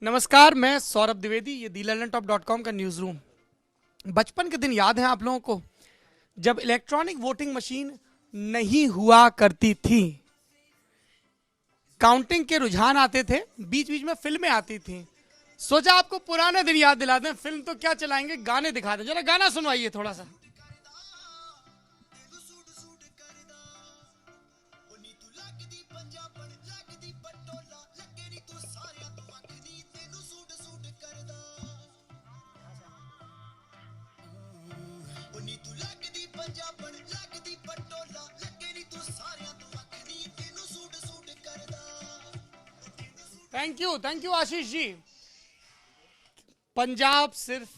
नमस्कार, मैं सौरभ द्विवेदी। ये दी लंदन टॉप .com का न्यूज़ रूम। बचपन के दिन याद हैं आप लोगों को, जब इलेक्ट्रॉनिक वोटिंग मशीन नहीं हुआ करती थी, काउंटिंग के रुझान आते थे, बीच बीच में फिल्में आती थी। सोचा आपको पुराने दिन याद दिला दें। फिल्म तो क्या चलाएंगे, गाने दिखा दें। जरा गाना सुनवाइए थोड़ा सा। Thank you Ashish ji. पंजाब सिर्फ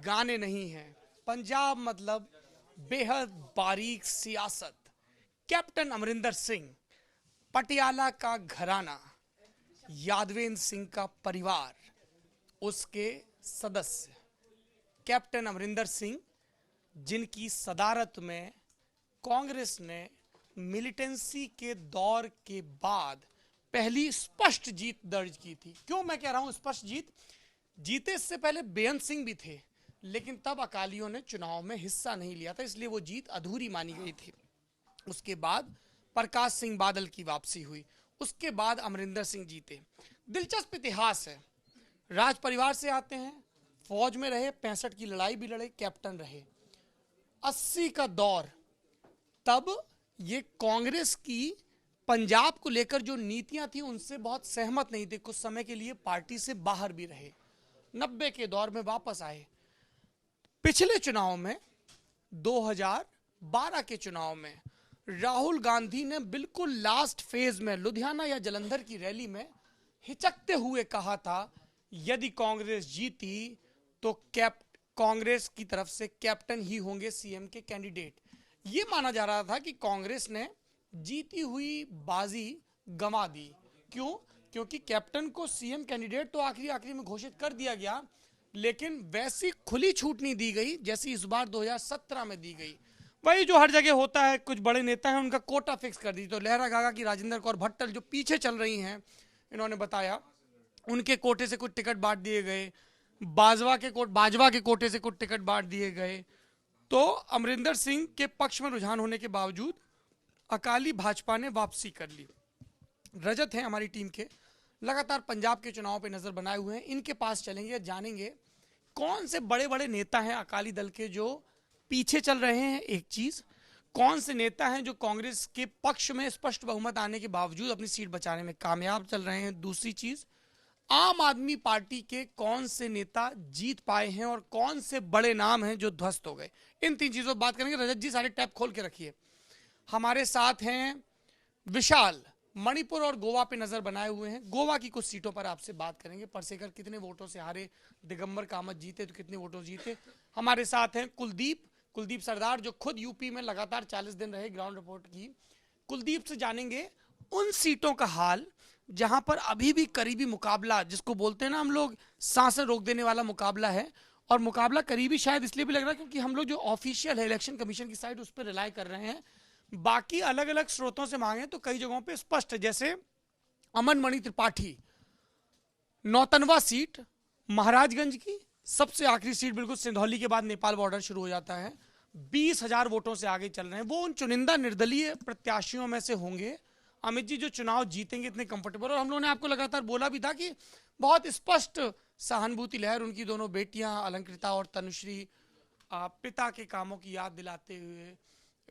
गाने नहीं है, पंजाब मतलब बेहद बारीक सियासत। कैप्टन अमरिंदर सिंह, पटियाला का घराना, यादवेंद्र सिंह का परिवार, उसके सदस्य। कैप्टन अमरिंदर सिंह, जिनकी सदारत में कांग्रेस ने मिलिटेंसी के दौर के बाद पहली स्पष्ट जीत दर्ज की थी। क्यों मैं कह रहा हूं स्पष्ट जीत? जीते इससे पहले बेअंत सिंह भी थे, लेकिन तब अकालियों ने चुनाव में हिस्सा नहीं लिया था, इसलिए वो जीत अधूरी मानी गई थी। उसके बाद प्रकाश सिंह बादल की वापसी हुई, उसके बाद अमरिंदर सिंह जीते। दिलचस्प इतिहास है। राज परिवार से आते हैं, फौज में रहे, 65 की लड़ाई भी लड़े, कैप्टन रहे। 80 का दौर, तब ये कांग्रेस की पंजाब को लेकर जो नीतियां थी उनसे बहुत सहमत नहीं थे, कुछ समय के लिए पार्टी से बाहर भी रहे। 90 के दौर में वापस आए। पिछले चुनाव में 2012 के चुनाव में राहुल गांधी ने बिल्कुल लास्ट फेज में लुधियाना या जलंधर की रैली में हिचकते हुए कहा था, यदि कांग्रेस जीती तो कांग्रेस की तरफ से कैप्टन ही होंगे सीएम के कैंडिडेट। यह माना जा रहा था कि कांग्रेस ने जीती हुई बाजी गंवा दी। क्यों? क्योंकि कैप्टन को सीएम कैंडिडेट तो आखिरी में घोषित कर दिया गया, लेकिन वैसी खुली छूट नहीं दी गई जैसी इस बार 2017 में दी गई। वही जो हर जगह होता है, कुछ बड़े नेता हैं उनका कोटा फिक्स कर दी। तो लहरा गागा की राजेंद्र कौर भट्टल जो पीछे चल रही हैं, इन्होंने बताया उनके कोटे से कुछ टिकट बांट दिए गए, बाजवा के कोटे से कुछ टिकट बांट दिए गए। तो अमरिंदर सिंह के पक्ष में रुझान होने के बावजूद अकाली भाजपा ने वापसी कर ली। रजत है हमारी टीम के, लगातार पंजाब के चुनाव पे नजर बनाए हुए हैं। इनके पास चलेंगे, जानेंगे कौन से बड़े बड़े नेता हैं अकाली दल के जो पीछे चल रहे हैं, एक चीज। कौन से नेता हैं जो कांग्रेस के पक्ष में स्पष्ट बहुमत आने के बावजूद अपनी सीट बचाने में कामयाब चल रहे हैं, दूसरी चीज। आम आदमी पार्टी के कौन से नेता जीत पाए हैं और कौन से बड़े नाम हैं जो ध्वस्त हो गए। इन तीन चीजों पर बात करेंगे। रजत जी सारे टैब खोल के रखिए। हमारे साथ हैं विशाल, मणिपुर और गोवा पे नजर बनाए हुए हैं। गोवा की कुछ सीटों पर आपसे बात करेंगे। परसेकर कितने वोटों से हारे, दिगंबर कामत जीते तो कितने वोटों जीते। हमारे साथ हैं कुलदीप सरदार, जो खुद यूपी में लगातार 40 दिन रहे, ग्राउंड रिपोर्ट की। कुलदीप से जानेंगे उन सीटों का हाल जहां पर अभी भी करीबी मुकाबला, जिसको बोलते हैं ना हम लोग, सांसें रोक देने वाला मुकाबला है। और मुकाबला करीबी शायद इसलिए भी लग रहा है क्योंकि हम लोग जो ऑफिशियल है इलेक्शन कमीशन की साइड, उस पर रिलाई कर रहे हैं। बाकी अलग अलग स्रोतों से मांगे तो कई जगहों पे स्पष्ट है, जैसे अमन मणि त्रिपाठी, नौतनवा सीट महाराजगंज की सबसे आखिरी सीट, बिल्कुल सिंधौली के बाद नेपाल बॉर्डर शुरू हो जाता है, 20,000 वोटों से आगे चल रहे हैं। वो उन चुनिंदा निर्दलीय प्रत्याशियों में से होंगे, अमित जी, जो चुनाव जीतेंगे इतने कंफर्टेबल। और हम लोगों ने आपको लगातार बोला भी था कि बहुत स्पष्ट सहानुभूति लहर उनकी दोनों बेटियां अलंकृता और तनुश्री पिता के कामों की याद दिलाते हुए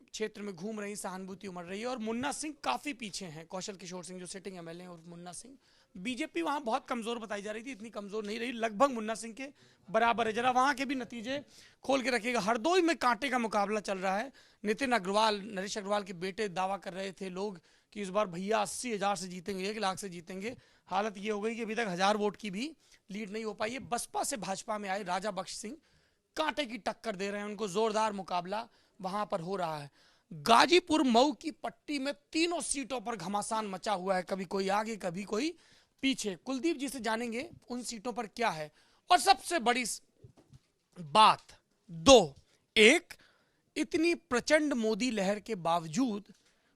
क्षेत्र में घूम रही, सहानुभूति उमड़ रही है। और मुन्ना सिंह काफी पीछे हैं, कौशल किशोर सिंह जो सिटिंग एमएलए और मुन्ना सिंह। बीजेपी वहां बहुत कमजोर बताई जा रही थी, इतनी कमजोर नहीं रही, लगभग मुन्ना सिंह के बराबर है। जरा वहां के भी नतीजे खोल के रखिएगा। हरदोई में कांटे का मुकाबला चल रहा है। नितिन अग्रवाल, नरेश अग्रवाल के बेटे, दावा कर रहे थे लोग कि इस बार भैया 80,000 से जीतेंगे, 1 लाख से जीतेंगे। हालत ये हो गई कि अभी तक 1000 वोट की भी लीड नहीं हो पाई है। बसपा से भाजपा में आए राजा बख्श सिंह कांटे की टक्कर दे रहे हैं, उनको जोरदार मुकाबला वहां पर हो रहा है। गाजीपुर मऊ की पट्टी में तीनों सीटों पर घमासान मचा हुआ है, कभी कोई आगे कभी कोई पीछे। कुलदीप जी से जानेंगे उन सीटों पर क्या है। और सबसे बड़ी बात दो, एक, इतनी प्रचंड मोदी लहर के बावजूद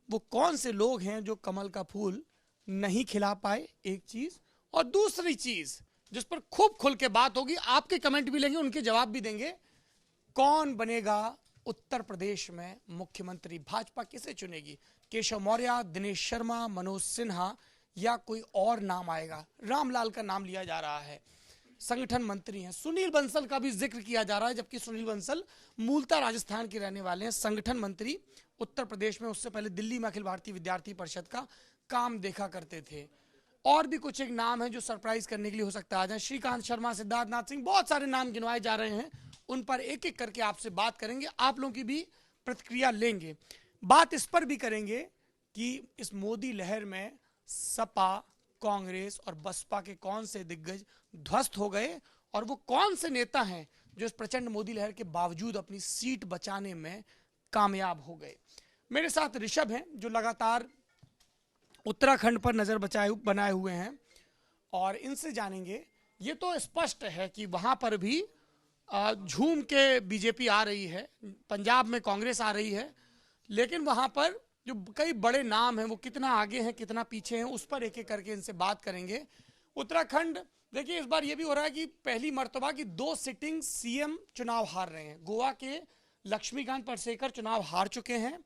वो कौन से लोग हैं जो कमल का फूल नहीं खिला पाए, एक चीज। और दूसरी चीज, जिस पर खूब खुल के बात होगी, आपके कमेंट भी लेंगे, उनके जवाब भी देंगे। कौन बनेगा उत्तर प्रदेश में मुख्यमंत्री? भाजपा किसे चुनेगी? केशव मौर्य, दिनेश शर्मा, मनोज सिन्हा या कोई और नाम आएगा? रामलाल का नाम लिया जा रहा है, संगठन मंत्री हैं। सुनील बंसल का भी जिक्र किया जा रहा है, जबकि सुनील बंसल मूलतः राजस्थान के रहने वाले हैं, संगठन मंत्री उत्तर प्रदेश में। उससे पहले दिल्ली में अखिल भारतीय विद्यार्थी परिषद का काम देखा करते थे। और भी कुछ एक नाम है जो सरप्राइज करने के लिए हो सकता है आ जाए। श्रीकांत शर्मा, सिद्धार्थ नाथ सिंह, बहुत सारे नाम गिनवाए जा रहे हैं। उन पर एक एक करके आपसे बात करेंगे, आप लोगों की भी प्रतिक्रिया लेंगे। बात इस पर भी करेंगे कि इस मोदी लहर में सपा, कांग्रेस और बसपा के कौन से दिग्गज ध्वस्त हो गए और वो कौन से नेता हैं जो इस प्रचंड मोदी लहर के बावजूद अपनी सीट बचाने में कामयाब हो गए। मेरे साथ ऋषभ हैं जो लगातार उत्तराखंड पर नजर बनाए हुए हैं और इनसे जानेंगे। ये तो स्पष्ट है कि वहां पर भी झूम के बीजेपी आ रही है, पंजाब में कांग्रेस आ रही है, लेकिन वहां पर जो कई बड़े नाम हैं वो कितना आगे हैं कितना पीछे हैं, उस पर एक एक करके इनसे बात करेंगे। उत्तराखंड देखिए, इस बार ये भी हो रहा है कि पहली मर्तबा की 2 सिटिंग सीएम चुनाव हार रहे हैं। गोवा के लक्ष्मीकांत पार्सेकर चुनाव हार चुके हैं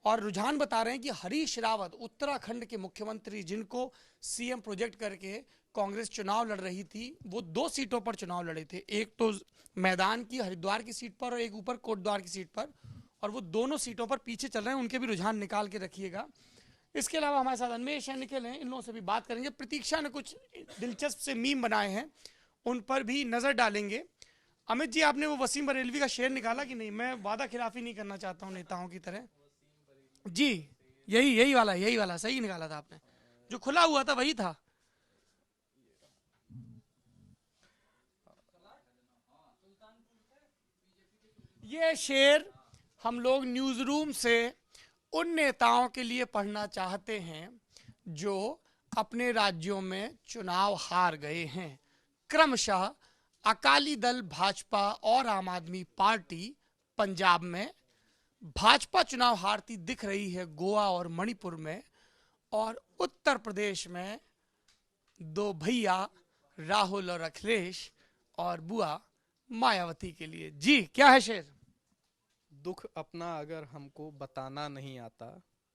और रुझान बता रहे हैं कि हरीश रावत, उत्तराखंड के मुख्यमंत्री जिनको सीएम प्रोजेक्ट करके कांग्रेस चुनाव लड़ रही थी, वो 2 सीटों पर चुनाव लड़े थे। एक तो मैदान की हरिद्वार की सीट पर और एक ऊपर कोटद्वार की सीट पर, और वो दोनों सीटों पर पीछे चल रहे हैं। उनके भी रुझान निकाल के रखिएगा। इसके अलावा हमारे साथ अन्वेष हैं, निखिल हैं, इन लोगों से भी बात करेंगे। प्रतीक्षा ने कुछ दिलचस्प से मीम बनाए हैं, उन पर भी नजर डालेंगे। अमित जी, आपने वो वसीम बरेलवी का शेर निकाला कि नहीं? मैं वादा खिलाफी नहीं करना चाहता हूँ नेताओं की तरह जी। यही वाला सही निकाला था आपने, जो खुला हुआ था वही था। ये शेर हम लोग न्यूज रूम से उन नेताओं के लिए पढ़ना चाहते हैं जो अपने राज्यों में चुनाव हार गए हैं। क्रमशः अकाली दल, भाजपा और आम आदमी पार्टी पंजाब में, भाजपा चुनाव हारती दिख रही है गोवा और मणिपुर में, और उत्तर प्रदेश में 2 भैया राहुल और अखिलेश और बुआ मायावती के लिए। जी, क्या है शेर? दुख अपना अगर हमको बताना नहीं आता,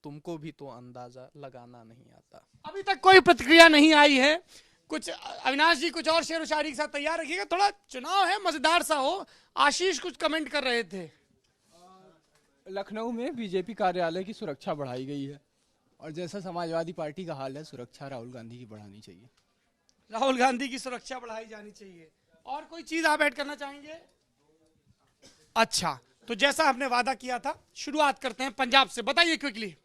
तुमको भी तो अंदाजा लगाना नहीं आता। अभी तक कोई प्रतिक्रिया नहीं आई है। कुछ अविनाश जी कुछ और शेर व शायरी के साथ तैयार रखिएगा, थोड़ा चुनाव है मजेदार सा हो। आशीष कुछ कमेंट कर रहे थे। लखनऊ में बीजेपी कार्यालय की सुरक्षा बढ़ाई गई है और जैसा समाजवादी पार्टी का हाल है, सुरक्षा राहुल गांधी की बढ़ानी चाहिए। राहुल गांधी की सुरक्षा बढ़ाई जानी चाहिए। और कोई चीज आप ऐड करना चाहेंगे? अच्छा, तो जैसा आपने वादा किया था, शुरुआत करते हैं पंजाब से। बताइए क्विकली।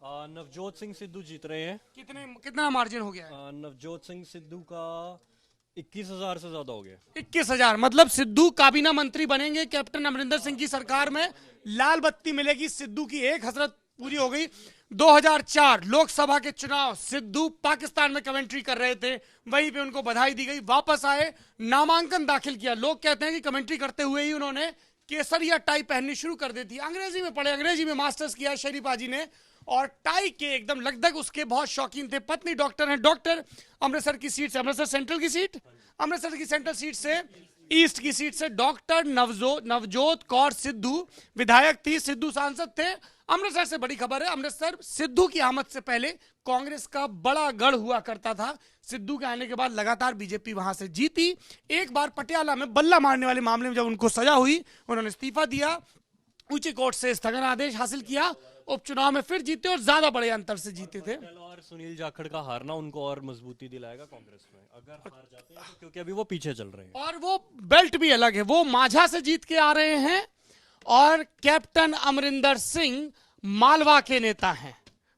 नवजोत सिंह सिद्धू जीत रहे हैं। कितना मार्जिन हो गया है? नवजोत सिंह सिद्धू का 21,000 से ज्यादा हो गया। 21,000 मतलब सिद्धू काबीना मंत्री बनेंगे कैप्टन अमरिंदर सिंह की सरकार में। लाल बत्ती मिलेगी, सिद्धू की एक हसरत पूरी हो गई। 2004 लोकसभा के चुनाव सिद्धू पाकिस्तान में कमेंट्री कर रहे थे, वहीं पे उनको बधाई दी गई। वापस आए, नामांकन दाखिल किया। लोग कहते हैं कि कमेंट्री करते हुए ही उन्होंने केसरिया टाई पहननी शुरू कर दी थी। अंग्रेजी में पढ़े, अंग्रेजी में मास्टर्स किया शरीफा जी ने, और टाई के एकदम लगभग उसके बहुत शौकीन थे। पत्नी डॉक्टर हैं, डॉक्टर अमृतसर की सीट से, अमृतसर सेंट्रल की सीट, अमृतसर की सेंट्रल सीट से, ईस्ट की सीट से डॉक्टर नवजोत कौर सिद्धू विधायक थी, सिद्धू सांसद थे। अमृतसर से बड़ी खबर है, अमृतसर सिद्धू की आमद से पहले कांग्रेस का बड़ा गढ़ हुआ करता था। सिद्धू के आने के बाद लगातार बीजेपी वहां से जीती। एक बार पटियाला में बल्ला मारने वाले मामले में जब उनको सजा हुई, उन्होंने इस्तीफा दिया, उच्च कोर्ट से स्थगन आदेश हासिल किया, उपचुनाव में फिर जीते और ज्यादा बड़े अंतर से जीते थे। और सुनील जाखड़ का हारना उनको और मजबूती दिलाएगा कांग्रेस में, अगर हार जाते हैं तो, क्योंकि अभी वो पीछे चल रहे हैं। और वो बेल्ट भी अलग है, वो माझा से जीत के आ रहे हैं और कैप्टन अमरिंदर सिंह मालवा के नेता हैं,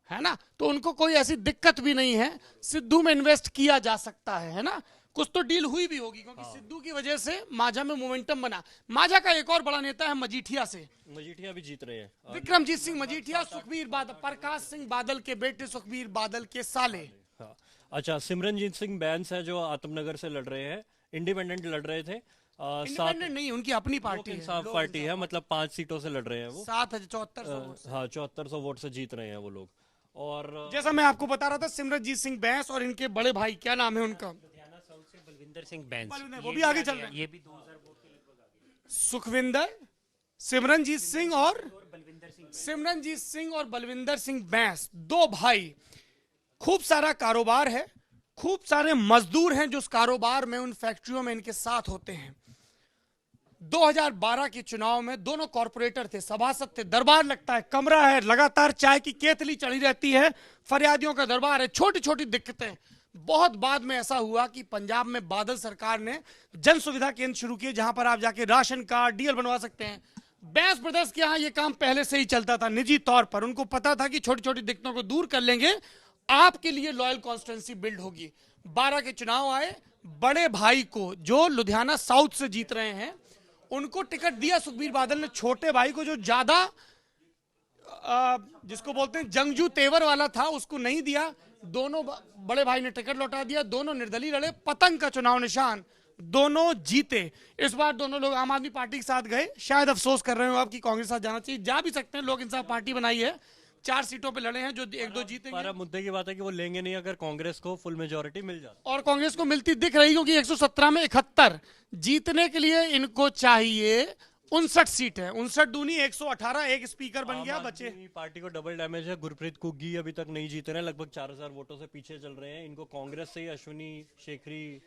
है ना, तो उनको कोई ऐसी दिक्कत भी नहीं है। सिद्धू में इन्वेस्ट किया जा सकता है ना, कुछ तो डील हुई भी होगी, क्योंकि सिद्धू की वजह से माझा में मोमेंटम बना। माझा का एक और बड़ा नेता है मजीठिया से, मजीठिया भी जीत रहे हैं। विक्रमजीत सिंह मजीठिया, सुखबीर बादल, प्रकाश सिंह बादल के बेटे, सुखबीर बादल के साले। हाँ। अच्छा, सिमरनजीत सिंह बैंस है जो आत्मनगर से लड़ रहे हैं, इंडिपेंडेंट लड़ रहे थे। इंडिपेंडेंट नहीं, उनकी अपनी पार्टी है, इंसाफ पार्टी है, मतलब 5 सीटों से लड़ रहे हैं वो। 7400 हाँ, 7400 वोट से जीत रहे हैं वो लोग। और जैसा मैं आपको बता रहा था, सिमरनजीत सिंह बैंस और इनके बड़े भाई, क्या नाम है उनका, बलविंदर सिंह बैंस, बलविंदर, ये वो भी भी आगे आ चल गया, रहे हैं। ये भी 2000 वोट के लगभग आ गए। सुखविंदर, सिमरनजीत सिंह और बलविंदर सिंह सिमरनजीत सिंह और बलविंदर सिंह बैंस, दो भाई। खूब सारा कारोबार है, खूब सारे मजदूर हैं जो उस कारोबार में, उन फैक्ट्रियों में इनके साथ होते हैं। 2012 के चुनाव में दोनों कॉरपोरेटर थे, सभासद थे, दरबार लगता है, कमरा है, लगातार चाय की केतली चढ़ी रहती है, फरियादियों का दरबार है, छोटी छोटी दिक्कतें। बहुत बाद में ऐसा हुआ कि पंजाब में बादल सरकार ने जन सुविधा केंद्र शुरू किए, जहां पर आप जाके राशन कार्ड, डीएल बनवा सकते हैं। बैंस ब्रदर्स के यहां यह काम पहले से ही चलता था निजी तौर पर। उनको पता था कि छोटी छोटी दिक्कतों को दूर कर लेंगे, आपके लिए लॉयल कॉन्स्टिट्यूंसी बिल्ड होगी। 12 के चुनाव आए, बड़े भाई को जो लुधियाना साउथ से जीत रहे हैं उनको टिकट दिया सुखबीर बादल ने। छोटे भाई को जो ज्यादा जिसको बोलते हैं जंगजू तेवर वाला था उसको नहीं दिया। दोनों बड़े भाई ने टिकट लौटा दिया, दोनों निर्दलीय लड़े, पतंग का चुनाव निशान, दोनों जीते। इस बार दोनों लोग आम आदमी पार्टी के साथ गए, शायद अफसोस कर रहे हो आप कि कांग्रेस के साथ जाना चाहिए। जा भी सकते हैं, लोग इंसाफ पार्टी बनाई है, 4 सीटों पे लड़े हैं, जो 1-2 जीतेंगे। पर अब मुद्दे की बात है कि वो लेंगे नहीं अगर कांग्रेस को फुल मेजोरिटी मिल जाती। और कांग्रेस को मिलती दिख रही, क्योंकि 117 में 71 जीतने के लिए इनको चाहिए 59 सीट है। 59 दूनी 118, एक स्पीकर बन गया, बचे। पार्टी को डबल डैमेज है। गुरप्रीत कुग्गी अभी तक नहीं जीते रहे, लगभग 4000 वोटों से पीछे चल रहे हैं। इनको कांग्रेस से ही अश्विनी शेखरी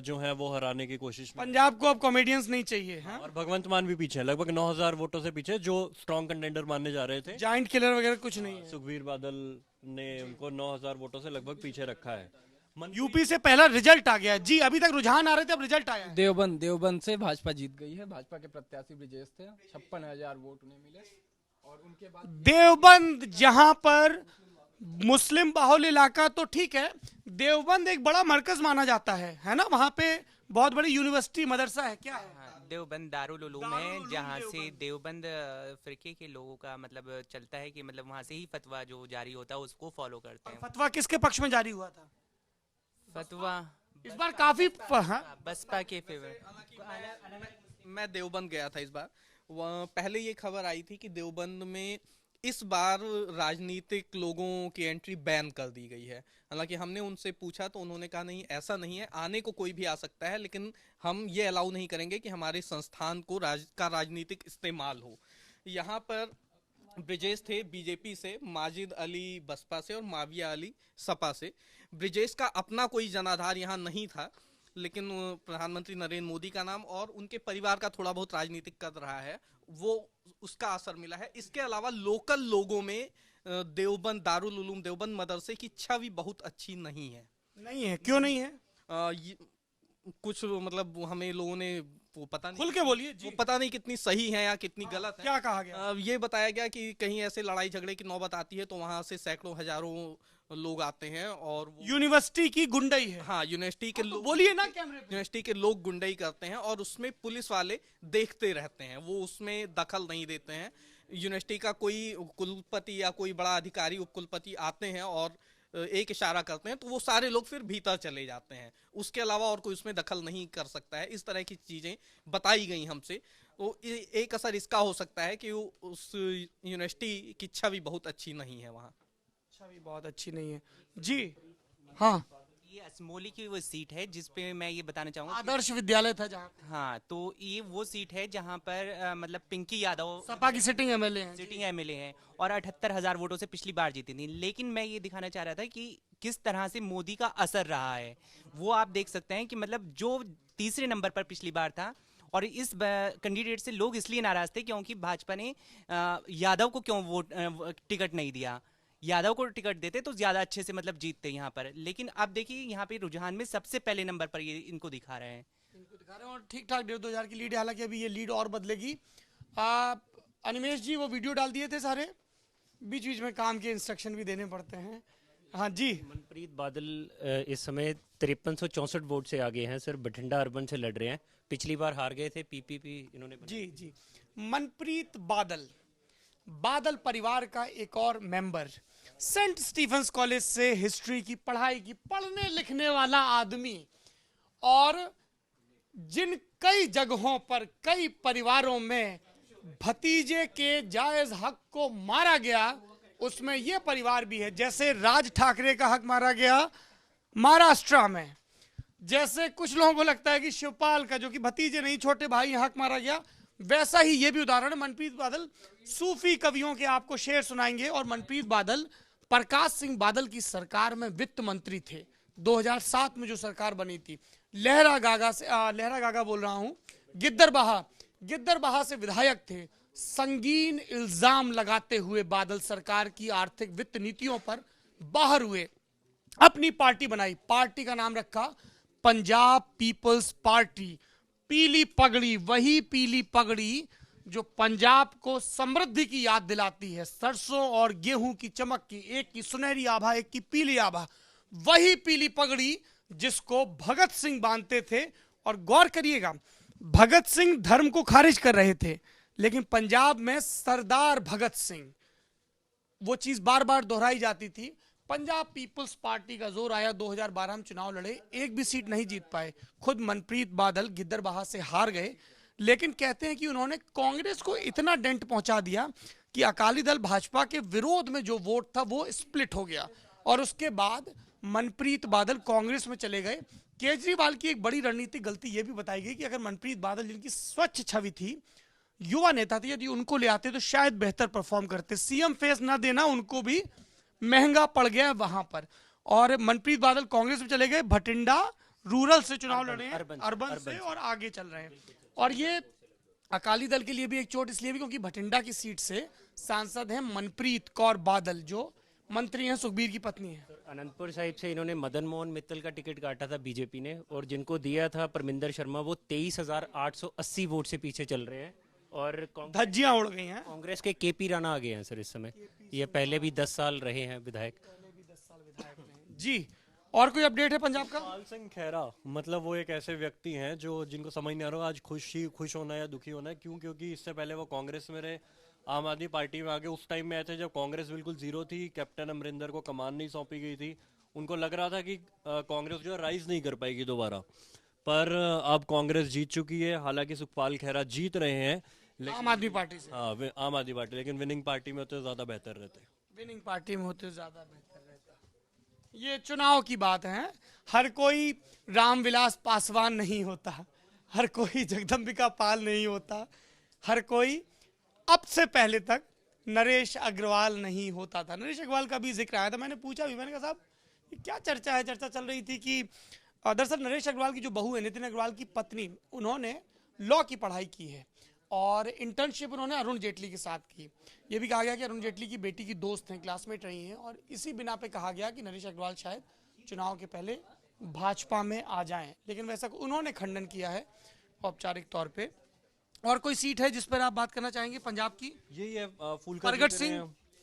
जो है वो हराने की कोशिश में। पंजाब को अब कॉमेडियंस नहीं चाहिए। हाँ? और भगवंत मान भी पीछे है, लगभग 9000 वोटों से पीछे, जो स्ट्रॉन्ग कंटेंडर मानने जा रहे थे। जाइंट किलर वगैरह कुछ नहीं है। सुखबीर बादल ने उनको 9000 वोटों से लगभग पीछे रखा है। यूपी से पहला रिजल्ट आ गया जी, अभी तक रुझान आ रहे थे, अब रिजल्ट आया है। देवबंद से भाजपा जीत गई है। भाजपा के प्रत्याशी ब्रिजेश थे, 56,000 वोट उन्हें मिले। और उनके बाद देवबंद, जहां पर मुस्लिम बाहुल इलाका तो ठीक है, देवबंद एक बड़ा मरकज माना जाता है ना? वहां पे बहुत बड़ी यूनिवर्सिटी, मदरसा है, क्या है? हाँ, देवबंद दारुल उलूम है, जहाँ से देवबंद फिरके के लोगों का मतलब चलता है कि मतलब वहाँ से ही फतवा जो जारी होता है उसको फॉलो करते हैं। फतवा किसके पक्ष में जारी हुआ था? फतवा इस बार काफी हाँ? बसपा के फेवर। मैं देवबंद गया था इस बार। पहले ये खबर आई थी कि देवबंद में इस बार राजनीतिक लोगों की एंट्री बैन कर दी गई है। हालांकि हमने उनसे पूछा तो उन्होंने कहा नहीं, ऐसा नहीं है, आने को कोई भी आ सकता है, लेकिन हम ये अलाउ नहीं करेंगे कि हमारे संस्थान को राजनीतिक इस्तेमाल हो। यहाँ पर ब्रिजेश थे बीजेपी से, माजिद अली बसपा से और माविया अली सपा से। ब्रिजेश का अपना कोई जनाधार यहाँ नहीं था, लेकिन प्रधानमंत्री नरेंद्र मोदी का नाम और उनके परिवार का थोड़ा बहुत राजनीतिक कद रहा है, वो उसका असर मिला है। इसके अलावा लोकल लोगों में देवबंद दारुल उलूम देवबंद मदरसे की छवि बहुत अच्छी नहीं है। नहीं है, क्यों नहीं है? कुछ मतलब हमें लोगों ने वो पता नहीं, खुल के बोलिए जी। वो पता नहीं कितनी सही है या कितनी गलत है। क्या कहा गया? ये बताया गया कि कहीं ऐसे लड़ाई झगड़े की नौबत आती है तो वहां से सैकड़ों हजारों लोग आते हैं और यूनिवर्सिटी की गुंडई है। हाँ, यूनिवर्सिटी के लोग, बोलिए ना कैमरे पे। यूनिवर्सिटी के लोग गुंडई करते हैं और उसमें पुलिस वाले देखते रहते हैं, वो उसमें दखल नहीं देते हैं। यूनिवर्सिटी का कोई कुलपति या कोई बड़ा अधिकारी उपकुलपति आते हैं और एक इशारा करते हैं तो वो सारे लोग फिर भीतर चले जाते हैं, उसके अलावा और कोई उसमें दखल नहीं कर सकता है। इस तरह की चीजें बताई गई हमसे। तो एक असर इसका हो सकता है कि उस यूनिवर्सिटी की छवि बहुत अच्छी नहीं है वहाँ। छवि बहुत अच्छी नहीं है जी। हाँ, ये असमोली की वो सीट है जिसपे मैं ये बताना चाहूँगा। आदर्श विद्यालय था जहाँ, हाँ, तो ये वो सीट है जहाँ पर मतलब पिंकी यादव सपा की सिटिंग एमएलए हैं। सिटिंग एमएलए हैं और 78,000 वोटों से पिछली बार जीती थी। लेकिन मैं ये दिखाना चाह रहा था कि किस तरह से मोदी का असर रहा है, वो आप देख सकते हैं कि मतलब जो तीसरे नंबर पर पिछली बार था और इस कैंडिडेट से लोग इसलिए नाराज थे क्योंकि भाजपा ने यादव को क्यों वोट टिकट नहीं दिया। यादव को टिकट देते तो ज्यादा अच्छे से मतलब जीतते यहाँ पर। लेकिन अब देखिए यहाँ पे रुझान में सबसे पहले नंबर पर ये इनको दिखा रहे हैं, और ठीक ठाक 1,500 की लीड है। हालांकि अभी ये लीड और बदलेगी। अनिमेश जी वो वीडियो डाल दिए थे सारे, बीच बीच में काम के इंस्ट्रक्शन भी देने पड़ते हैं। हाँ जी। मनप्रीत बादल इस समय 5364 वोट से आगे हैं सर, बठिंडा अर्बन से लड़ रहे हैं। पिछली बार हार गए थे, पीपीपी इन्होंने जी जी। मनप्रीत बादल, बादल परिवार का एक और मेंबर, सेंट स्टीफेंस कॉलेज से हिस्ट्री की पढ़ाई की, पढ़ने लिखने वाला आदमी, और जिन कई जगहों पर कई परिवारों में भतीजे के जायज हक को मारा गया, उसमें यह परिवार भी है। जैसे राज ठाकरे का हक मारा गया महाराष्ट्र में, जैसे कुछ लोगों को लगता है कि शिवपाल का, जो कि भतीजे नहीं छोटे भाई, हक मारा गया, वैसा ही ये भी उदाहरण है। मनप्रीत बादल सूफी कवियों के आपको शेर सुनाएंगे। और मनप्रीत बादल प्रकाश सिंह बादल की सरकार में वित्त मंत्री थे 2007 में, जो सरकार बनी थी। लहरा गागा बोल रहा हूं, गिद्दरबाहा से विधायक थे। संगीन इल्जाम लगाते हुए बादल सरकार की आर्थिक वित्त नीतियों पर बाहर हुए। अपनी पार्टी बनाई, पार्टी का नाम रखा पंजाब पीपल्स पार्टी। पीली पगड़ी, वही पीली पगड़ी जो पंजाब को समृद्धि की याद दिलाती है, सरसों और गेहूं की चमक की, एक की सुनहरी आभा एक की पीली आभा। वही पीली पगड़ी जिसको भगत सिंह बांधते थे। और गौर करिएगा, भगत सिंह धर्म को खारिज कर रहे थे, लेकिन पंजाब में सरदार भगत सिंह, वो चीज बार बार दोहराई जाती थी। पंजाब पीपल्स पार्टी का जोर आया, 2012 में चुनाव लड़े, एक भी सीट नहीं जीत पाए। खुद मनप्रीत बादल गिद्दरबाहा से हार गए, लेकिन कहते हैं कि उन्होंने कांग्रेस को इतना डेंट पहुंचा दिया कि अकाली दल भाजपा के विरोध में जो वोट था वो स्प्लिट हो गया। और उसके बाद मनप्रीत बादल कांग्रेस में चले गए। केजरीवाल की एक बड़ी रणनीतिक गलती यह भी बताई गई कि अगर मनप्रीत बादल, जिनकी स्वच्छ छवि थी, युवा नेता थे, यदि उनको ले आते तो शायद बेहतर परफॉर्म करते। सीएम फेस ना देना उनको भी महंगा पड़ गया वहां पर। और मनप्रीत बादल कांग्रेस में चले गए, भटिंडा रूरल से चुनाव लड़े हैं, अर्बन से, और आगे चल रहे हैं। और ये अकाली दल के लिए भी एक चोट इसलिए भी क्योंकि भटिंडा की सीट से सांसद हैं मनप्रीत कौर बादल, जो मंत्री हैं सुखबीर की पत्नी है। अनंतपुर साहिब से इन्होंने मदन मोहन मित्तल का टिकट काटा था बीजेपी ने, और जिनको दिया था परमिंदर शर्मा, वो 23,880 वोट से पीछे चल रहे हैं। और धज्जियां उड़ गई हैं। कांग्रेस के केपी राणा आ गए हैं सर इस समय। ये पहले भी 10 साल रहे हैं विधायक। जी, और कोई अपडेट है पंजाब का? पाल सिंह खैरा, मतलब वो एक ऐसे व्यक्ति हैं जो जिनको समझ नहीं आ रहा आज खुश होना या दुखी होना है। क्यों? क्योंकि इससे पहले वो कांग्रेस में रहे, आम आदमी पार्टी में आगे उस टाइम में आए थे जब कांग्रेस बिल्कुल जीरो थी, कैप्टन अमरिंदर को कमान नहीं सौंपी गई थी। उनको लग रहा था कि कांग्रेस जो है राइज नहीं कर पाएगी दोबारा, पर अब कांग्रेस जीत चुकी है। हालांकि सुखपाल खैरा जीत रहे हैं आम आदमी पार्टी से। हाँ, आम आदमी पार्टी, लेकिन विनिंग पार्टी में होते ज्यादा बेहतर रहते। विनिंग पार्टी में होते ज्यादा बेहतर रहता। ये चुनाव की बात है। हर कोई रामविलास पासवान नहीं होता, हर कोई जगदम्बिका पाल नहीं होता, हर कोई अब से पहले तक नरेश अग्रवाल नहीं होता था। नरेश अग्रवाल का भी जिक्र आया था, मैंने पूछा भी, मैंने कहा साहब ये क्या चर्चा है? चर्चा चल रही थी कि दरअसल नरेश अग्रवाल की जो बहू है, नितिन अग्रवाल की पत्नी, उन्होंने लॉ की पढ़ाई की है और इंटर्नशिप उन्होंने अरुण जेटली के साथ की। ये भी कहा गया कि अरुण जेटली की बेटी की दोस्त हैं, क्लासमेट रही हैं, और इसी बिना पे कहा गया कि नरेश अग्रवाल शायद चुनाव के पहले भाजपा में आ जाएं, लेकिन वैसा उन्होंने खंडन किया है औपचारिक तौर पे। और कोई सीट है जिस पर आप बात करना चाहेंगे पंजाब की? यही है, फूलका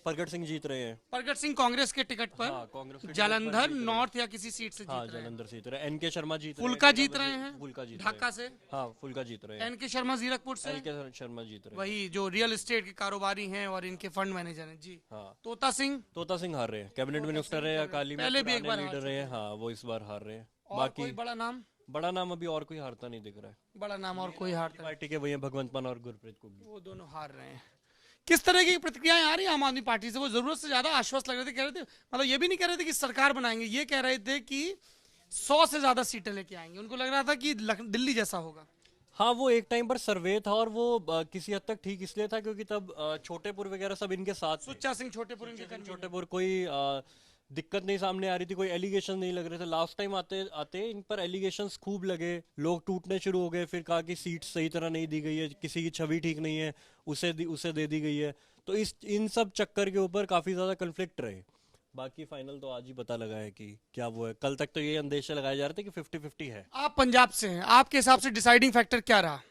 प्रगट सिंह जीत रहे हैं। प्रगट सिंह कांग्रेस के टिकट पर, कांग्रेस के जालंधर नॉर्थ या किसी सीट से जीत रहे हैं। जालंधर जीत रहे हैं। एनके शर्मा जीत रहे हैं। फुल्का जीत रहे हैं, फुल्का जीत ढाका से। हाँ, फुल्का जीत रहे हैं। एनके शर्मा जीरकपुर से, एनके शर्मा जीत रहे हैं। वही जो रियल एस्टेट के कारोबारी हैं और इनके फंड मैनेजर हैं। जी हाँ। तोता सिंह हार रहे हैं, कैबिनेट मिनिस्टर है, अकाली में पहले भी एक बार लीडर रहे हैं। हाँ, वो इस बार हार रहे हैं। और बाकी कोई बड़ा नाम अभी और कोई हारता नहीं दिख रहा है। बड़ा नाम और कोई हारता नहीं। पार्टी के वही हैं, भगवंत मान और गुरप्रीत को, वो दोनों हार रहे हैं। किस तरह की प्रतिक्रियाएं आ रही है आम आदमी पार्टी से? वो जरूरत से ज्यादा आश्वस्त लग रहे थे, कह रहे थे, मतलब ये भी नहीं कह रहे थे कि सरकार बनाएंगे, ये कह रहे थे कि 100 से ज्यादा सीटें लेके आएंगे। उनको लग रहा था कि दिल्ली जैसा होगा। हाँ, वो एक टाइम पर सर्वे था और वो किसी हद तक ठीक इसलिए था क्योंकि तब छोटेपुर वगैरह सब इनके साथ, सुच्चा सिंह छोटेपुर, इनके छोटेपुर कोई दिक्कत नहीं सामने आ रही थी, कोई एलिगेशन नहीं लग रहे थे। लास्ट टाइम आते आते इन पर एलिगेशंस खूब लगे, लोग टूटने शुरू हो गए। फिर कहा कि सीट सही तरह नहीं दी गई है, किसी की छवि ठीक नहीं है, उसे दे दी गई है। तो इन सब चक्कर के ऊपर काफी ज्यादा कन्फ्लिक्ट रहे। बाकी फाइनल तो आज ही पता लगा है कि क्या वो है। कल तक तो ये अंदेशा लगाए जा रहे थे कि 50-50 है। आप पंजाब से हैं, आपके हिसाब से डिसाइडिंग फैक्टर क्या रहा?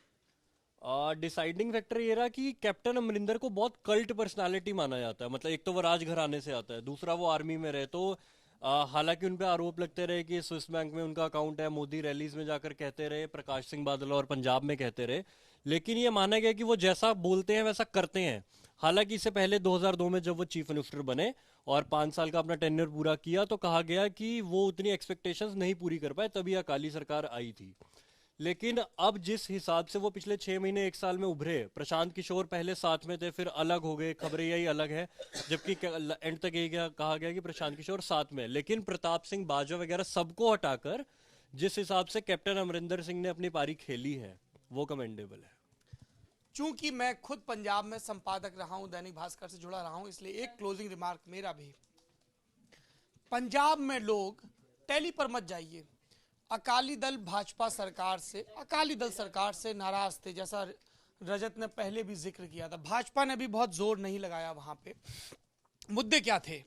डिसाइडिंग फैक्टर ये रहा कि कैप्टन अमरिंदर को बहुत कल्ट पर्सनालिटी माना जाता है। मतलब एक तो वो राजघराने से आता है, दूसरा वो आर्मी में रहे। तो हालांकि उन पे आरोप लगते रहे कि स्विस बैंक में उनका अकाउंट है, मोदी रैलीज में जाकर कहते रहे, प्रकाश सिंह बादल और पंजाब में कहते रहे, लेकिन ये माना गया कि वो जैसा बोलते हैं वैसा करते हैं। हालांकि इससे पहले 2002 में जब वो चीफ मिनिस्टर बने और 5 साल का अपना टेन्योर पूरा किया तो कहा गया कि वो उतनी एक्सपेक्टेशंस नहीं पूरी कर पाए, तभी अकाली सरकार आई थी। लेकिन अब जिस हिसाब से वो पिछले 6 महीने 1 साल में उभरे, प्रशांत किशोर पहले साथ में थे, फिर अलग हो गए, खबरें यही अलग है, जबकि एंड तक यही कहा गया कि प्रशांत किशोर साथ में। लेकिन प्रताप सिंह बाजवा वगैरह सबको हटाकर जिस हिसाब से कैप्टन अमरिंदर सिंह ने अपनी पारी खेली है वो कमेंडेबल है। चूंकि मैं खुद पंजाब में संपादक रहा हूं, दैनिक भास्कर से जुड़ा रहा हूं, इसलिए एक क्लोजिंग रिमार्क मेरा भी। पंजाब में लोग टैली पर मत जाइए, अकाली दल भाजपा सरकार से, अकाली दल सरकार से नाराज थे, जैसा रजत ने पहले भी जिक्र किया था। भाजपा ने भी बहुत जोर नहीं लगाया वहां पे। मुद्दे क्या थे?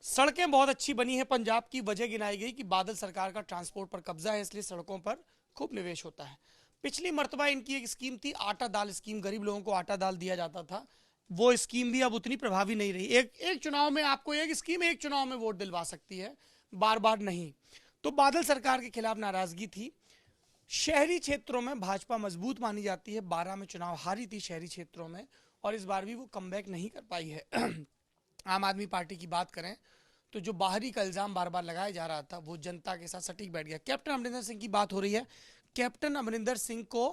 सड़कें बहुत अच्छी बनी है पंजाब की, वजह गिनाई गई कि बादल सरकार का ट्रांसपोर्ट पर कब्जा है, इसलिए सड़कों पर खूब निवेश होता है। पिछली मर्तबा इनकी एक स्कीम थी, आटा दाल स्कीम, गरीब लोगों को आटा दाल दिया जाता था। वो स्कीम भी अब उतनी प्रभावी नहीं रही। एक चुनाव में आपको एक स्कीम एक चुनाव में वोट दिलवा सकती है, बार बार नहीं। तो बादल सरकार के खिलाफ नाराजगी थी। शहरी क्षेत्रों में भाजपा मजबूत मानी जाती है, 12 में चुनाव हारी थी शहरी क्षेत्रों में, और इस बार भी वो कमबैक नहीं कर पाई है। आम आदमी पार्टी की बात करें तो जो बाहरी का इल्जाम बार बार लगाया जा रहा था वो जनता के साथ सटीक बैठ गया। कैप्टन अमरिंदर सिंह की बात हो रही है। कैप्टन अमरिंदर सिंह को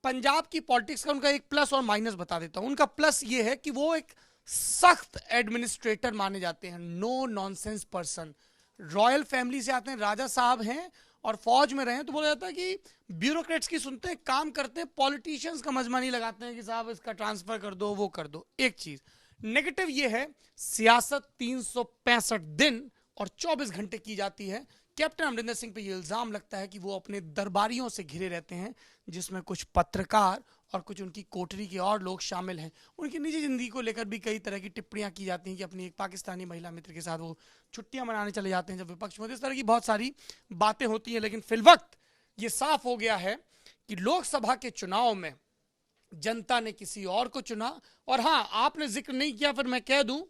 पंजाब की पॉलिटिक्स का उनका एक प्लस और माइनस बता देता हूं। उनका प्लस ये है कि वो एक सख्त एडमिनिस्ट्रेटर माने जाते हैं, no nonsense person. Royal family से आते हैं, राजा साहब हैं और फौज में रहे हैं, तो बोला जाता है कि ब्यूरोक्रेट्स की सुनते हैं, काम करते हैं, पॉलिटिशियंस का मजमा नहीं लगाते हैं कि साहब इसका ट्रांसफर कर दो, वो कर दो। एक चीज नेगेटिव ये है, सियासत 365 दिन और 24 घंटे की जाती है। कैप्टन अमरिंदर सिंह पे ये इल्जाम लगता है कि वो अपने दरबारियों से घिरे रहते हैं, जिसमें कुछ पत्रकार और कुछ उनकी कोठरी के और लोग शामिल हैं। उनकी निजी जिंदगी को लेकर भी कई तरह की टिप्पणियां की जाती हैं कि अपनी एक पाकिस्तानी महिला मित्र के साथ वो छुट्टियां मनाने चले जाते हैं जब विपक्ष में होते। इस तरह की बहुत सारी बातें होती हैं, लेकिन फिलवक्त ये साफ हो गया है कि लोकसभा के चुनाव में जनता ने किसी और को चुना। और हाँ, आपने जिक्र नहीं किया, फिर मैं कह दूं,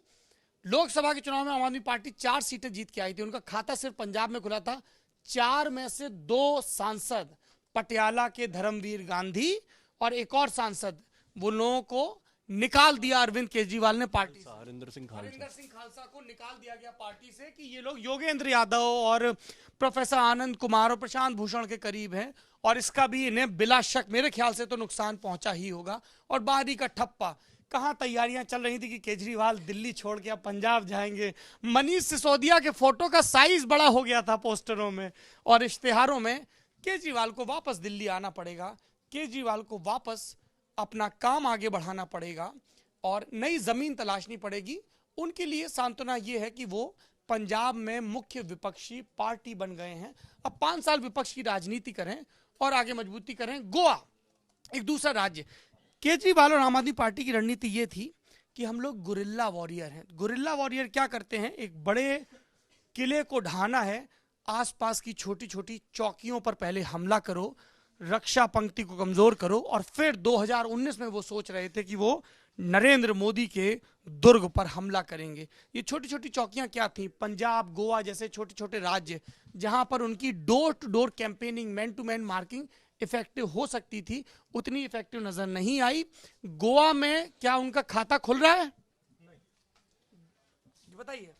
लोकसभा के चुनाव में आम आदमी पार्टी 4 सीटें जीत के आई थी। उनका खाता सिर्फ पंजाब में खुला था। 4 में से 2 सांसद पटियाला के धर्मवीर गांधी और एक और सांसद, वो लोगों को निकाल दिया अरविंद केजरीवाल ने पार्टी से। हरिंदर सिंह खालसा को निकाल दिया गया पार्टी से कि ये लोग योगेंद्र यादव और प्रोफेसर आनंद कुमार और प्रशांत भूषण के करीब हैं, और इसका भी इन्हें बिला शक मेरे ख्याल से तो नुकसान पहुंचा ही होगा। और बाहरी का ठप्पा, कहां तैयारियां चल रही थी कि केजरीवाल दिल्ली छोड़ के अब पंजाब जाएंगे। मनीष सिसोदिया के फोटो का साइज बड़ा हो गया था पोस्टरों में और इश्तेहारों में। केजरीवाल को वापस दिल्ली आना पड़ेगा, केजरीवाल को वापस अपना काम आगे बढ़ाना पड़ेगा और नई जमीन तलाशनी पड़ेगी। उनके लिए सांत्वना यह है कि वो पंजाब में मुख्य विपक्षी पार्टी बन गए हैं। अब 5 साल विपक्ष की राजनीति करें और आगे मजबूती करें। गोवा एक दूसरा राज्य। केजरीवाल और आम आदमी पार्टी की रणनीति ये थी कि हम लोग गुरिल्ला वॉरियर हैं। गुरिल्ला वॉरियर क्या करते हैं? एक बड़े किले को ढाना है, आसपास की छोटी छोटी चौकियों पर पहले हमला करो, रक्षा पंक्ति को कमजोर करो, और फिर 2019 में वो सोच रहे थे कि वो नरेंद्र मोदी के दुर्ग पर हमला करेंगे। ये छोटी छोटी चौकियां क्या थी? पंजाब, गोवा जैसे छोटे छोटे राज्य जहां पर उनकी door to door campaigning, man to man marking effective हो सकती थी, उतनी इफेक्टिव नजर नहीं आई। गोवा में क्या उनका खाता खुल रहा है? बताइए।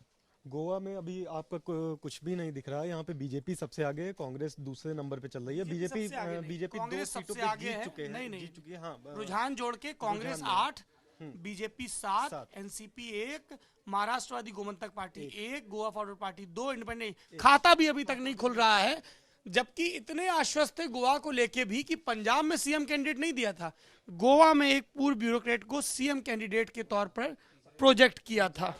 गोवा में अभी आपका कुछ भी नहीं दिख रहा है। यहाँ पे बीजेपी सबसे आगे है, कांग्रेस दूसरे नंबर पे चल रही है। बीजेपी 2 सीटों पे जीत चुके हैं। नहीं जीत चुकी है। हाँ, रुझान जोड़ के Congress 8, BJP 7, NCP 1, Maharashtrawadi Gomantak party 1, Goa forward party 2, independent. खाता भी अभी तक नहीं खुल रहा है, जबकि इतने आश्वस्त थे गोवा को लेके भी कि पंजाब में सीएम कैंडिडेट नहीं दिया था, गोवा में एक पूर्व ब्यूरोक्रेट को सीएम कैंडिडेट के तौर पर प्रोजेक्ट किया था।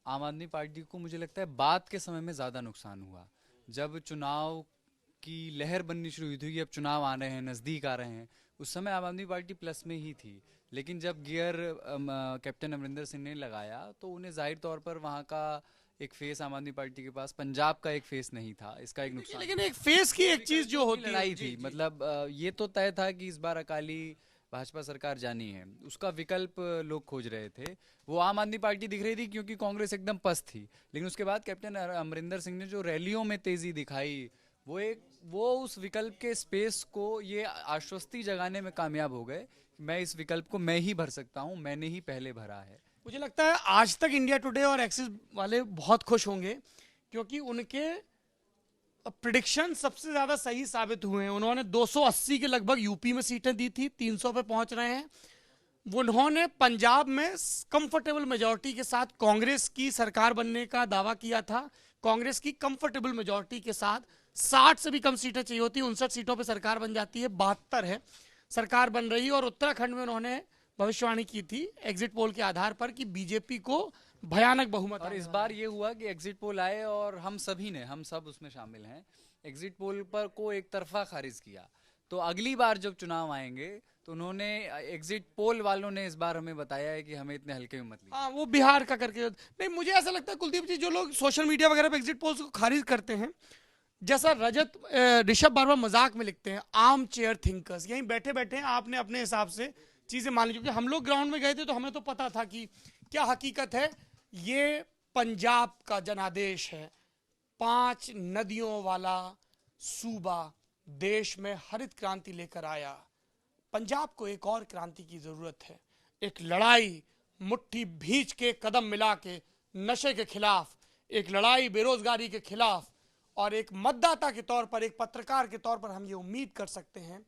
आम आदमी पार्टी को मुझे लगता है बाद के समय में ज़्यादा नुकसान हुआ। जब चुनाव की लहर बननी शुरू हुई थी कि अब चुनाव आ रहे हैं, नज़दीक आ रहे हैं, उस समय आम आदमी पार्टी प्लस में ही थी। लेकिन जब गियर कैप्टन अमरिंदर सिंह ने लगाया तो उन्हें जाहिर तौर पर वहाँ का एक फेस आम आदमी पार्टी के पास पंजाब का एक फेस नहीं था, इसका एक नुकसान। लेकिन एक फेस की एक चीज जो होती लड़ाई थी, मतलब ये तो तय था कि इस बार अकाली भाजपा सरकार जानी है, उसका विकल्प लोग खोज रहे थे। वो आम आदमी पार्टी दिख रही थी क्योंकि कांग्रेस एकदम पस्त थी। लेकिन उसके बाद कैप्टन अमरिंदर सिंह ने जो रैलियों में तेजी दिखाई, वो उस विकल्प के स्पेस को ये आश्वस्ति जगाने में कामयाब हो गए। मैं इस विकल्प को मैं ही भर सकता हूं, मैंने ही पहले भरा है। मुझे लगता है आज तक इंडिया टुडे और एक्सिस वाले बहुत खुश होंगे क्योंकि उनके प्रेडिक्शन सबसे ज्यादा सही साबित हुए हैं। उन्होंने 280 के लगभग यूपी में सीटें दी थी, 300 पे पहुंच रहे हैं। उन्होंने पंजाब में कंफर्टेबल मेजॉरिटी के साथ कांग्रेस की सरकार बनने का दावा किया था, कांग्रेस की कंफर्टेबल मेजॉरिटी के साथ 60 से भी कम सीटें चाहिए होती, 59 सीटों पे सरकार बन जाती है, 72 है सरकार बन रही है। और उत्तराखंड में उन्होंने भविष्यवाणी की थी एग्जिट पोल के आधार पर कि बीजेपी को भयानक बहुमत। और इस बार ये हुआ कि एग्जिट पोल आए और हम सब उसमें शामिल हैं, एग्जिट पोल पर को एक तरफा खारिज किया। तो अगली बार जब चुनाव आएंगे तो उन्होंने, एग्जिट पोल वालों ने इस बार हमें बताया है कि हमें इतने हल्के में मत लीजिए। हाँ, वो बिहार का करके नहीं, मुझे ऐसा लगता है कुलदीप जी, जो लोग सोशल मीडिया वगैरह पे एग्जिट पोल्स को खारिज करते हैं, जैसा ऋषभ बार बार मजाक में लिखते हैं, आर्म चेयर थिंकर्स, यहीं बैठे बैठे आपने अपने हिसाब से चीजें मान ली। क्योंकि हम लोग ग्राउंड में गए थे तो हमें तो पता था कि क्या हकीकत है। ये पंजाब का जनादेश है, 5 नदियों वाला सूबा देश में हरित क्रांति लेकर आया। पंजाब को एक और क्रांति की जरूरत है, एक लड़ाई मुट्ठी भींच के कदम मिला के नशे के खिलाफ, एक लड़ाई बेरोजगारी के खिलाफ। और एक मतदाता के तौर पर, एक पत्रकार के तौर पर हम ये उम्मीद कर सकते हैं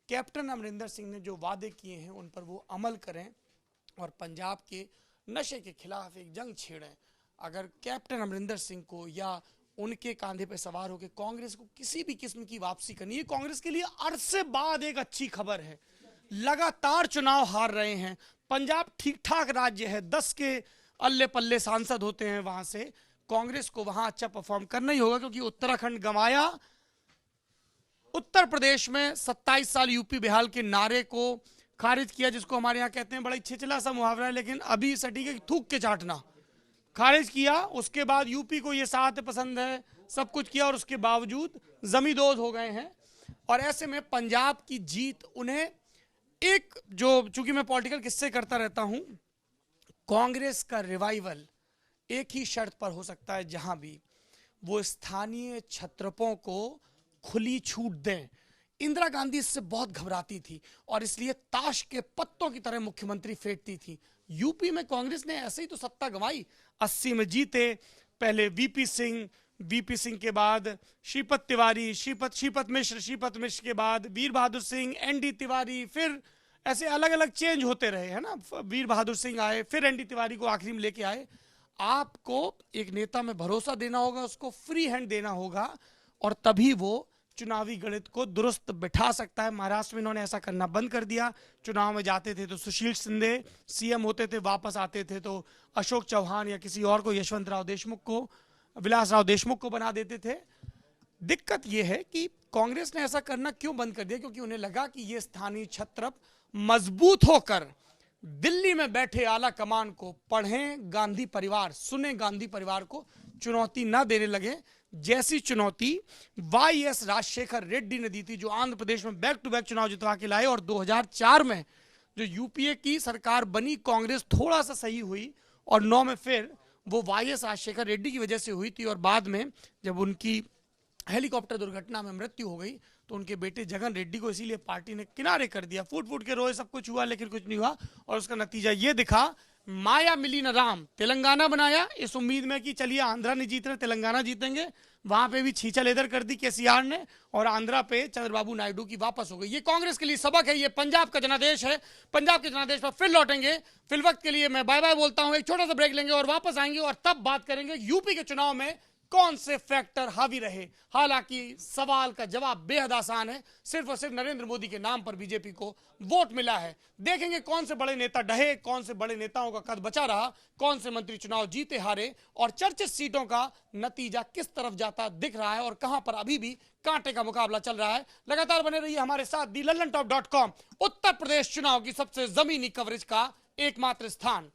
कैप्टन अमरिंदर सिंह ने जो वादे किए हैं उन पर वो अमल करें और पंजाब के नशे के खिलाफ एक जंग छेड़ें। अगर कैप्टन अमरिंदर सिंह को या उनके कांधे पे सवार होकर कांग्रेस को किसी भी किस्म की वापसी करनी है, कांग्रेस के लिए अरसे बाद एक अच्छी खबर है। लगातार चुनाव हार रहे हैं, पंजाब ठीक ठाक राज्य है, 10 के अल्ले पल्ले सांसद होते हैं वहां से, कांग्रेस को वहां अच्छा परफॉर्म करना ही होगा। क्योंकि उत्तराखंड गंवाया, उत्तर प्रदेश में 27 साल यूपी बिहार के नारे को खारिज किया, जिसको हमारे यहाँ कहते हैं, बड़ा छिचला सा मुहावरा है लेकिन अभी सटीक है, थूक के चाटना, खारिज किया। उसके बाद यूपी को ये साथ पसंद है, सब कुछ किया और उसके बावजूद जमींदोज हो गए हैं। और ऐसे में पंजाब की जीत उन्हें एक, जो चूंकि मैं पॉलिटिकल किस्से करता रहता हूं, कांग्रेस का रिवाइवल एक ही शर्त पर हो सकता है, जहां भी वो स्थानीय छत्रपों को खुली छूट दें। इंदिरा गांधी इससे बहुत घबराती थी और इसलिए ताश के पत्तों की तरह मुख्यमंत्री फेंटती थी। यूपी में कांग्रेस ने ऐसे ही तो सत्ता गंवाई, 80 में जीते, पहले वीपी सिंह के बाद श्रीपत तिवारी, श्रीपत मिश्र के बाद वीर बहादुर सिंह, एनडी तिवारी, फिर ऐसे अलग अलग चेंज होते रहे, है ना। वीर बहादुर सिंह आए, फिर एनडी तिवारी को आखिरी में लेके आए। आपको एक नेता में भरोसा देना होगा, उसको फ्री हैंड देना होगा और तभी वो चुनावी गणित को दुरुस्त बिठा सकता है। महाराष्ट्र में इन्होंने ऐसा करना बंद कर दिया। चुनाव में जाते थे तो सुशील शिंदे सीएम होते थे, वापस आते थे तो अशोक चौहान या किसी और को, यशवंतराव देशमुख को, विलासराव देशमुख को बना देते थे। दिक्कत यह है कि कांग्रेस ने ऐसा करना क्यों बंद कर दिया, क्योंकि उन्हें लगा कि ये स्थानीय छत्रप मजबूत होकर दिल्ली में बैठे आला कमान को पढ़ें गांधी परिवार, सुने गांधी परिवार को चुनौती ना देने लगे, जैसी चुनौती वाईएस राजशेखर रेड्डी ने दी थी, जो आंध्र प्रदेश में बैक टू बैक चुनाव जितवा के लाए। और 2004 में जो यूपीए की सरकार बनी, कांग्रेस थोड़ा सा सही हुई और 9 में फिर वो वाईएस राजशेखर रेड्डी की वजह से हुई थी। और बाद में जब उनकी हेलीकॉप्टर दुर्घटना में मृत्यु हो गई तो उनके बेटे जगन रेड्डी को इसीलिए पार्टी ने किनारे कर दिया। फूट फूट के रोए, सब कुछ हुआ लेकिन कुछ नहीं हुआ। और उसका नतीजा ये दिखा, माया मिली न राम, तेलंगाना बनाया इस उम्मीद में कि चलिए आंध्रा नहीं जीत रहे, तेलंगाना जीतेंगे। वहां पे भी छींचा लेदर कर दी केसीआर ने और आंध्रा पे चंद्रबाबू नायडू की वापस हो गई। ये कांग्रेस के लिए सबक है, ये पंजाब का जनादेश है। पंजाब के जनादेश पर फिर लौटेंगे। फिल वक्त के लिए मैं बाय बाय बोलता हूं, एक छोटा सा ब्रेक लेंगे और वापस आएंगे और तब बात करेंगे यूपी के चुनाव में कौन से फैक्टर हावी रहे। हालांकि सवाल का जवाब बेहद आसान है, सिर्फ और सिर्फ नरेंद्र मोदी के नाम पर बीजेपी को वोट मिला है। देखेंगे कौन से बड़े नेता ढहे, कौन से बड़े नेताओं का कद बचा रहा, कौन से मंत्री चुनाव जीते हारे और चर्चित सीटों का नतीजा किस तरफ जाता दिख रहा है और कहां पर अभी भी कांटे का मुकाबला चल रहा है। लगातार बने रहिए हमारे साथ। दी लल्लनटॉप.com, उत्तर प्रदेश चुनाव की सबसे जमीनी कवरेज का एकमात्र स्थान।